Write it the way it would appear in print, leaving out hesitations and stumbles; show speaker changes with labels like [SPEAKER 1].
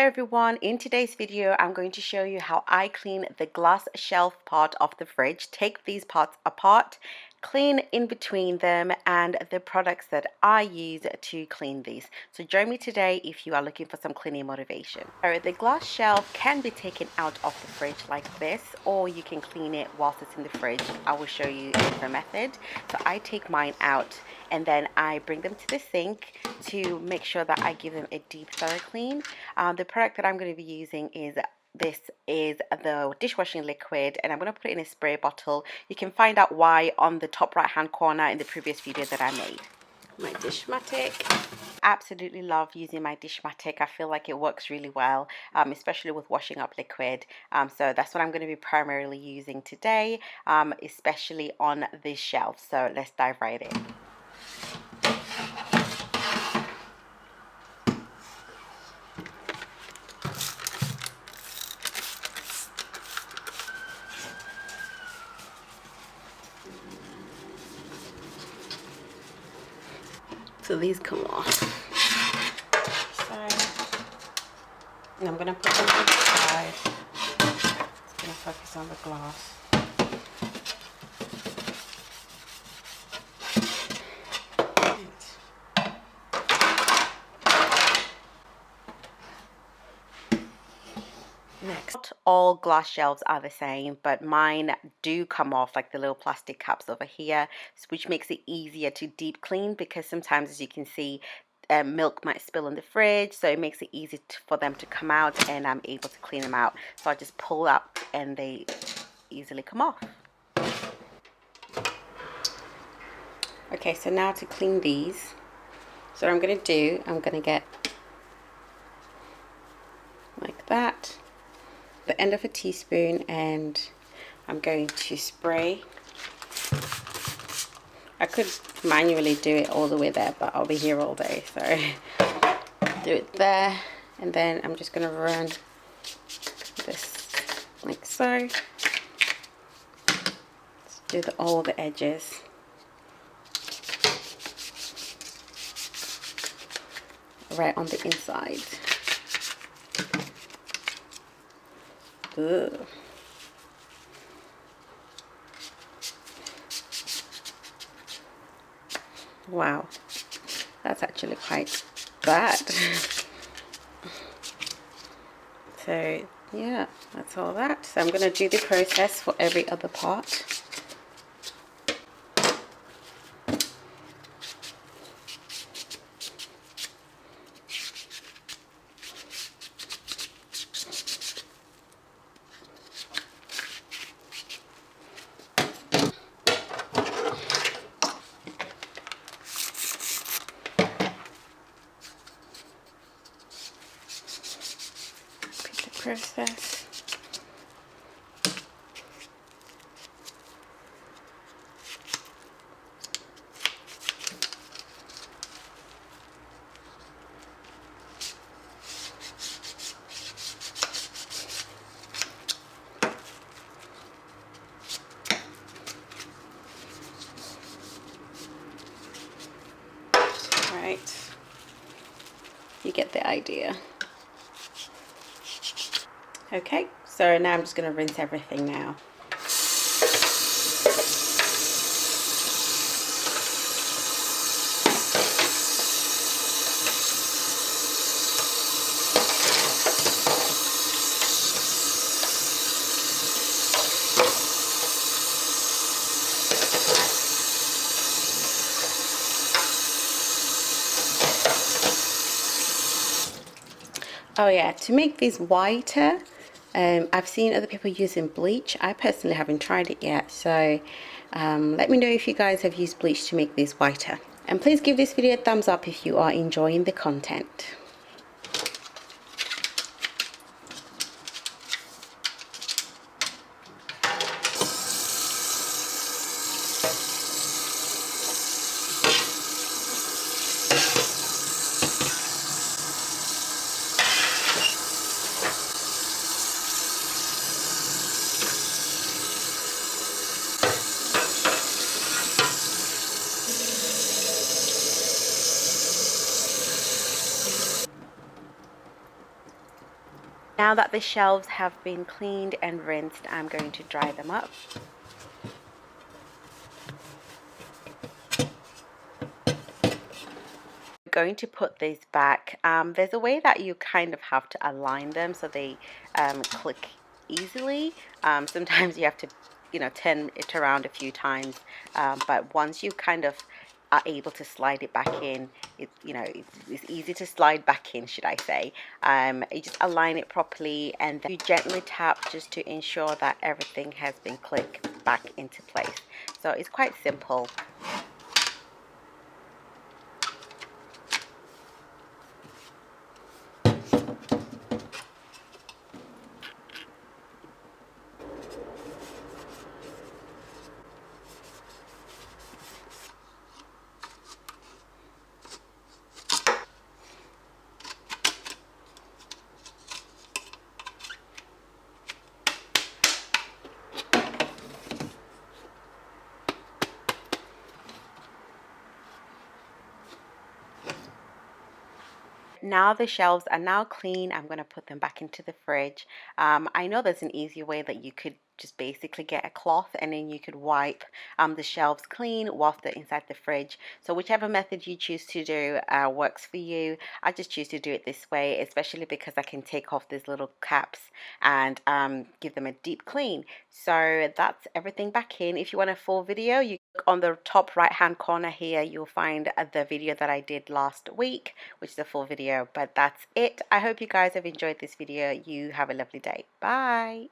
[SPEAKER 1] everyone, in today's video I'm going to show you how I clean the glass shelf part of the fridge. Take these parts apart, clean in between them, and the products that I use to clean these. So join me today if you are looking for some cleaning motivation. So the glass shelf can be taken out of the fridge like this, or you can clean it whilst it's in the fridge. I will show you the method. So I take mine out and then I bring them to the sink to make sure that I give them a deep thorough clean. The product that I'm going to be using is the dishwashing liquid, and I'm going to put it in a spray bottle. You can find out why on the top right hand corner in the previous video that I made. My Dishmatic. Absolutely love using my Dishmatic. I feel like it works really well, especially with washing up liquid. So that's what I'm going to be primarily using today, especially on this shelf. So let's dive right in. So these come off. And I'm going to put them on the side. Just going to focus on the glass. Next, not all glass shelves are the same, but mine do come off, like the little plastic caps over here, which makes it easier to deep clean, because sometimes, as you can see, milk might spill in the fridge, so it makes it easy for them to come out, and I'm able to clean them out. So I just pull up and they easily come off. Okay, so now to clean these, so what I'm going to do, I'm going to get like that, the end of a teaspoon, and I'm going to spray. I could manually do it all the way there, but I'll be here all day, so do it there, and then I'm just going to run this like so. Let's do all the edges. Right on the inside. Ugh. Wow, that's actually quite bad. So yeah, that's all that. So I'm going to do the process for every other part. Process. Right, you get the idea. Okay, so now I'm just going to rinse everything now. Oh yeah, to make these whiter, I've seen other people using bleach. I personally haven't tried it yet, so let me know if you guys have used bleach to make these whiter. And please give this video a thumbs up if you are enjoying the content. Now that the shelves have been cleaned and rinsed, I'm going to dry them up. Going to put these back. There's a way that you kind of have to align them so they click easily. Sometimes you have to, turn it around a few times. But once you kind of are able to slide it back in, it's easy to slide back in, should I say. You just align it properly and then you gently tap just to ensure that everything has been clicked back into place. So it's quite simple. Now the shelves are now clean. I'm going to put them back into the fridge. I know there's an easier way that you could just basically get a cloth and then you could wipe the shelves clean whilst they're inside the fridge. So whichever method you choose to do works for you. I just choose to do it this way, especially because I can take off these little caps and give them a deep clean. So that's everything back in. If you want a full video, you look on the top right hand corner here, you'll find the video that I did last week, which is a full video. But that's it. I hope you guys have enjoyed this video. You have a lovely day. Bye.